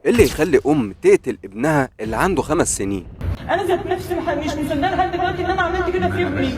اللي يخلي ام تقتل ابنها اللي عنده 5 سنين؟ انا ذات نفسي مش مصدقه لحد دلوقتي ان انا عملت كده في ابني. مش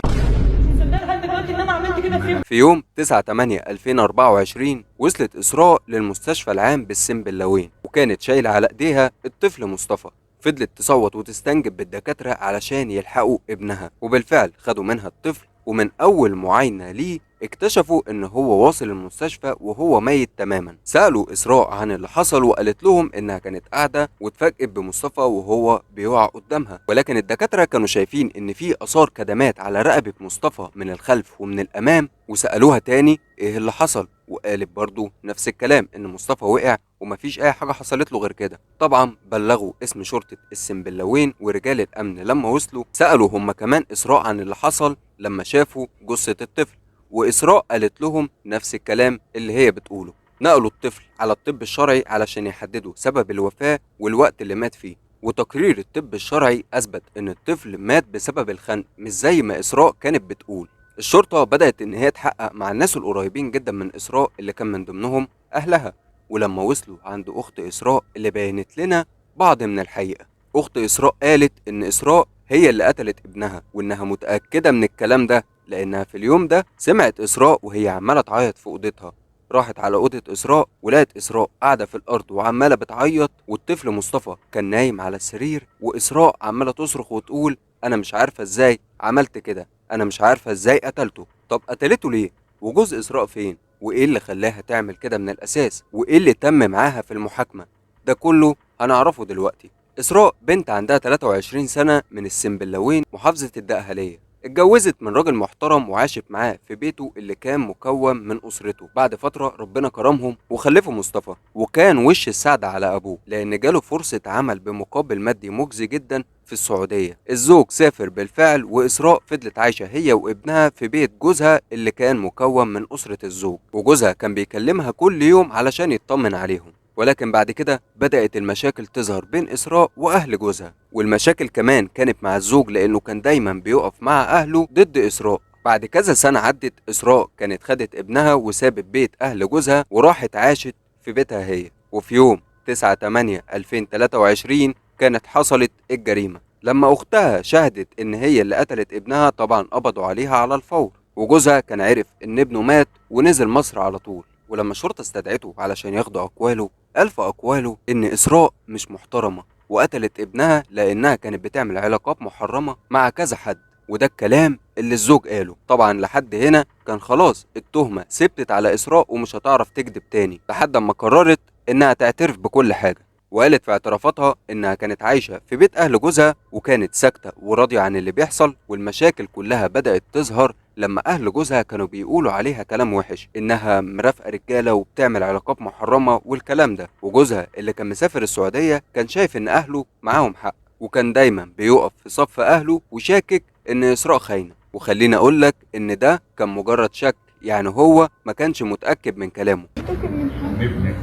مصدقه لحد دلوقتي ان انا عملت كده في ابني. في يوم 9/8/2024 وصلت إسراء للمستشفى العام بالسنبلاوين، وكانت شايلة على إيديها الطفل مصطفى. فضلت تصوت وتستنجد بالدكاترة علشان يلحقوا ابنها، وبالفعل خدوا منها الطفل، ومن أول معاينة ليه اكتشفوا إن هو واصل المستشفى وهو ميت تماما. سألوا إسراء عن اللي حصل وقالت لهم إنها كانت قاعدة واتفاجئت بمصطفى وهو بيقع قدامها، ولكن الدكاترة كانوا شايفين إن في آثار كدمات على رقبة مصطفى من الخلف ومن الأمام. وسألوها تاني إيه اللي حصل، وقالت برضو نفس الكلام، إن مصطفى وقع ومفيش أي حاجة حصلت له غير كده. طبعا بلغوا اسم شرطة السنبلاوين، ورجال الأمن لما وصلوا سألوا هم كمان إسراء عن اللي حصل لما شافوا جثة الطفل، وإسراء قالت لهم نفس الكلام اللي هي بتقوله. نقلوا الطفل على الطب الشرعي علشان يحددوا سبب الوفاة والوقت اللي مات فيه، وتقرير الطب الشرعي أثبت إن الطفل مات بسبب الخنق، مش زي ما إسراء كانت بتقول. الشرطة بدأت إن هي تحقق مع الناس القريبين جدا من إسراء اللي كان من ضمنهم أهلها، ولما وصلوا عند أخت إسراء اللي بينت لنا بعض من الحقيقة. أخت إسراء قالت إن إسراء هي اللي قتلت ابنها، وإنها متأكدة من الكلام ده لأنها في اليوم ده سمعت إسراء وهي عمالة تعيط في أوضتها. راحت على أوضة إسراء ولقت إسراء قاعدة في الأرض وعمالة بتعيط، والطفل مصطفى كان نايم على السرير، وإسراء عمالة تصرخ وتقول أنا مش عارفة إزاي عملت كده، أنا مش عارفة إزاي قتلته. طب قتلته ليه؟ وجوز إسراء فين؟ وإيه اللي خلاها تعمل كده من الأساس؟ وإيه اللي تم معاها في المحاكمة؟ ده كله هنعرفه دلوقتي. إسراء بنت عندها 23 سنة من السنبلاوين محافظة الدقهلية. اتجوزت من راجل محترم وعاشت معاه في بيته اللي كان مكون من أسرته. بعد فترة ربنا كرمهم وخلفوا مصطفى، وكان وش السعد على أبوه لأن جاله فرصة عمل بمقابل مادي مجزي جدا في السعودية. الزوج سافر بالفعل، وإسراء فضلت عايشة هي وابنها في بيت جوزها اللي كان مكون من أسرة الزوج، وجوزها كان بيكلمها كل يوم علشان يطمن عليهم. ولكن بعد كده بدأت المشاكل تظهر بين إسراء وأهل جوزها، والمشاكل كمان كانت مع الزوج لأنه كان دايما بيقف مع أهله ضد إسراء. بعد كذا سنة عدت، إسراء كانت خدت ابنها وسابت بيت أهل جوزها وراحت عاشت في بيتها هي. وفي يوم 9/8/2023 كانت حصلت الجريمة لما أختها شهدت إن هي اللي قتلت ابنها. طبعا قبضوا عليها على الفور، وجوزها كان عرف إن ابنه مات ونزل مصر على طول. ولما الشرطة استدعته علشان ياخدوا أقواله، قال في أقواله إن إسراء مش محترمة وقتلت ابنها لأنها كانت بتعمل علاقات محرمة مع كذا حد، وده الكلام اللي الزوج قاله. طبعا لحد هنا كان خلاص التهمة ثبتت على إسراء ومش هتعرف تكذب تاني، لحد ما قررت إنها تعترف بكل حاجة. وقالت في اعترافاتها إنها كانت عايشة في بيت أهل جوزها وكانت ساكتة وراضية عن اللي بيحصل، والمشاكل كلها بدأت تظهر لما أهل جوزها كانوا بيقولوا عليها كلام وحش، إنها مرافقة رجالة وبتعمل علاقات محرمة والكلام ده. وجوزها اللي كان مسافر السعودية كان شايف إن أهله معاهم حق، وكان دايما بيقف في صف أهله وشاكك إن إسراء خاينة. وخليني أقولك إن ده كان مجرد شك، يعني هو ما كانش متأكد من كلامه. ابنك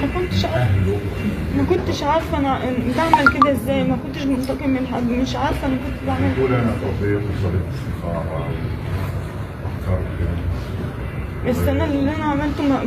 ما كنتش عارفه. ما كنتش عارفه انا بعمل كده ازاي. ما كنتش منتقم من حد. مش عارفه انا كنت بعمل تقول انا طبيت وصلت استخاره وفكرت. بس انا اللي انا عملته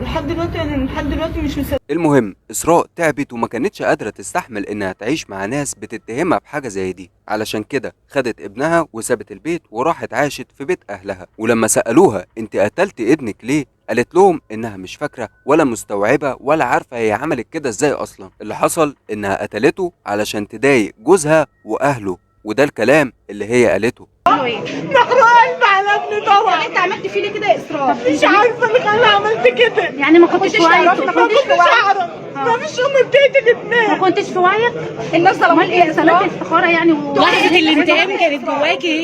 لحد دلوقتي انا لحد دلوقتي مش مصدقه. المهم إسراء تعبت وما كانتش قادرة تستحمل إنها تعيش مع ناس بتتهمها بحاجة زي دي، علشان كده خدت ابنها وسابت البيت وراحت عاشت في بيت أهلها. ولما سألوها أنت قتلت ابنك ليه، قالت لهم إنها مش فاكرة ولا مستوعبة ولا عارفة هي عملت كده إزاي أصلا. اللي حصل إنها قتلته علشان تضايق جوزها وأهله، وده الكلام اللي هي قالته. محروق قلب على ابني طبعا. انت عملت فيه ليه كده يا اسراء؟ مش عارفه اللي خلاني عملت كده. يعني ما كنتش في وعيك؟ ما كنتش اعرف. ما فيش ام بتقتل ابنها. ما كنتش في وعيك؟ الناس امال ايه؟ صلاه الاستخاره يعني لحظة الانتقام كانت جواكي هي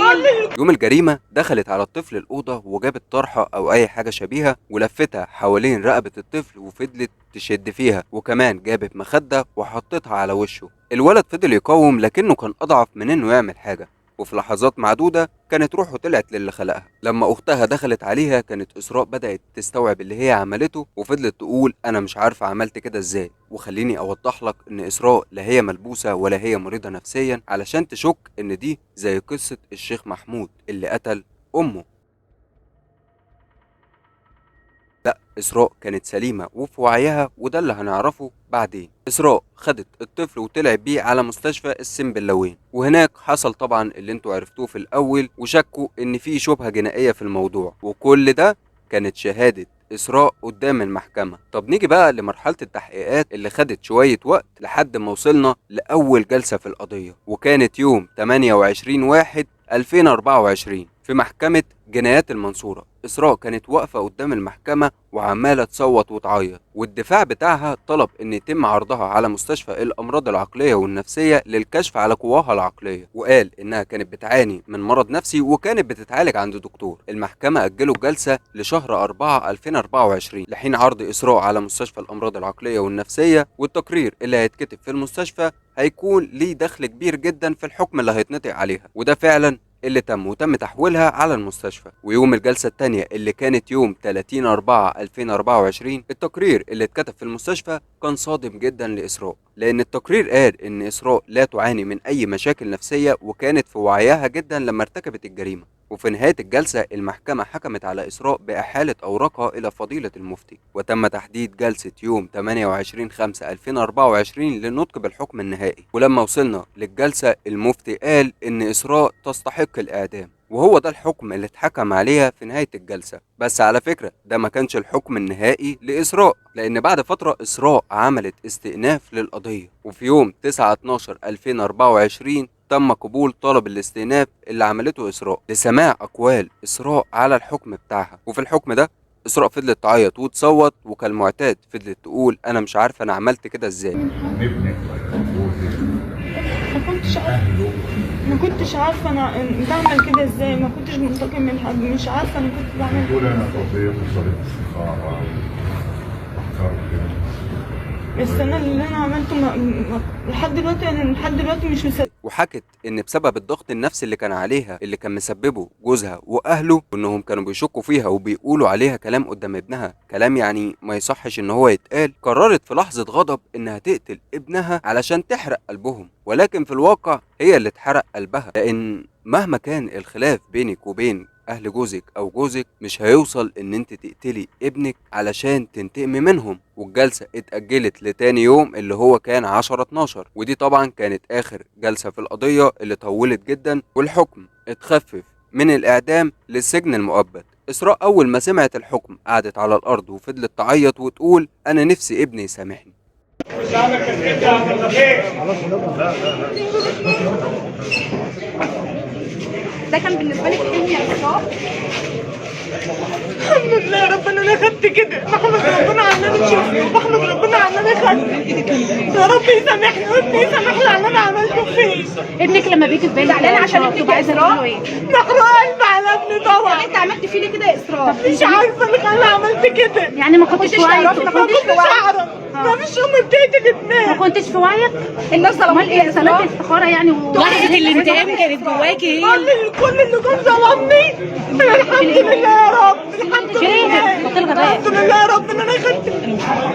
يوم الجريمة دخلت على الطفل الأوضة وجابت طرحة أو أي حاجة شبيهة ولفتها حوالين رقبة الطفل وفضلت تشد فيها، وكمان جابت مخدة وحطتها على وشه. الولد فضل يقاوم لكنه كان أضعف من إنه يعمل حاجة، وفي لحظات معدودة كانت روحه طلعت للي خلقها. لما أختها دخلت عليها كانت إسراء بدأت تستوعب اللي هي عملته، وفضلت تقول أنا مش عارفة عملت كده إزاي. وخليني أوضح لك إن إسراء لا هي ملبوسة ولا هي مريضة نفسيا علشان تشك إن دي زي قصة الشيخ محمود اللي قتل أمه. لا، إسراء كانت سليمة وفي وعيها، وده اللي هنعرفه بعدين. إسراء خدت الطفل وطلعت بيه على مستشفى السنبلاوين، وهناك حصل طبعا اللي انتوا عرفتوه في الأول، وشكوا إن في شبهة جنائية في الموضوع، وكل ده كانت شهادة إسراء قدام المحكمة. طب نيجي بقى لمرحلة التحقيقات اللي خدت شوية وقت لحد ما وصلنا لأول جلسة في القضية، وكانت يوم 28/1/2024 في محكمة جنايات المنصورة. إسراء كانت واقفة قدام المحكمة وعمالة تصوت وتعيط، والدفاع بتاعها طلب إن يتم عرضها على مستشفى الأمراض العقلية والنفسية للكشف على قواها العقلية، وقال إنها كانت بتعاني من مرض نفسي وكانت بتتعالج عند دكتور. المحكمة أجلوا الجلسة لشهر 4/2024 لحين عرض إسراء على مستشفى الأمراض العقلية والنفسية، والتقرير اللي هيتكتب في المستشفى هيكون ليه دخل كبير جدا في الحكم اللي هيتنطق عليها، وده فعلا اللي تم تحويلها على المستشفى. ويوم الجلسة التانية اللي كانت يوم 30/4/2024 التقرير اللي اتكتب في المستشفى كان صادم جدا لإسراء، لأن التقرير قال إن إسراء لا تعاني من أي مشاكل نفسية وكانت في وعيها جدا لما ارتكبت الجريمة. وفي نهاية الجلسة المحكمة حكمت على إسراء بإحالة أوراقها إلى فضيلة المفتي، وتم تحديد جلسة يوم 28/5/2024 للنطق بالحكم النهائي. ولما وصلنا للجلسة المفتي قال إن إسراء تستحق الإعدام، وهو ده الحكم اللي اتحكم عليها في نهاية الجلسة. بس على فكرة ده ما كانش الحكم النهائي لإسراء، لأن بعد فترة إسراء عملت استئناف للقضية، وفي يوم 9/12/2024 تم قبول طلب الاستئناف اللي عملته إسراء لسماع أقوال إسراء على الحكم بتاعها. وفي الحكم ده إسراء فضلت تعيط وتصوت، وكالمعتاد فضلت تقول أنا مش عارفة أنا عملت كده إزاي. ابنك وجوزك ما كنتش عارفه اهله ما كنتش عارفه انا بعمل كده ازاي، ما كنتش منتقم من حد، مش عارفه انا كنت بعمل بتقول انا قضيت وصلت استخاره وفكرت كده. بس انا اللي انا عملته لحد دلوقتي انا لحد دلوقتي مش مصدقه. وحكت ان بسبب الضغط النفسي اللي كان عليها اللي كان مسببه جوزها واهله، وانهم كانوا بيشكوا فيها وبيقولوا عليها كلام قدام ابنها، كلام يعني ما يصحش ان هو يتقال، قررت في لحظة غضب انها تقتل ابنها علشان تحرق قلبهم. ولكن في الواقع هي اللي اتحرق قلبها، لان مهما كان الخلاف بينك وبين اهل جوزك او جوزك مش هيوصل ان انت تقتلي ابنك علشان تنتقمي منهم. والجلسة اتأجلت لتاني يوم اللي هو كان 10/12، ودي طبعا كانت اخر جلسة في القضية اللي طولت جدا، والحكم اتخفف من الاعدام للسجن المؤبد. إسراء اول ما سمعت الحكم قعدت على الارض وفضلت تعيط وتقول انا نفسي ابني يسامحني. ده كان بالنسبه لك حلم يا إسراء؟ الحمد لله يا رب ان انا خدت كده، بحمد ربنا على ان انا شفته، وبحمد ربنا على ان انا خدت. يا رب يسامحني وابني يسامحني على اللي انا عملته فيه. ابنك لما بيجي في بالك زعلانه عشان ابنك يا إسراء؟ محروق قلبي على ابني طبعا. انت عملتي فيه ليه كده يا إسراء؟ مش عارفه اللي خلاني عملت كده. يعني ما كنتش في وعيك؟ ما كنتش اعرف، ما فيش ام بتقتل ابنها. ما كنتش في وعيك؟ الناس ظلمت ايه؟ صلاه استخاره يعني لحظة الانتقام كانت جواكي هي كل اللي كان ظلمني الحمد لله يا رب، الحمد لله، الحمد لله يا رب ان انا خدت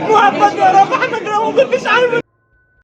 مؤبد يا رب. احمد لو ما كنتش عارفه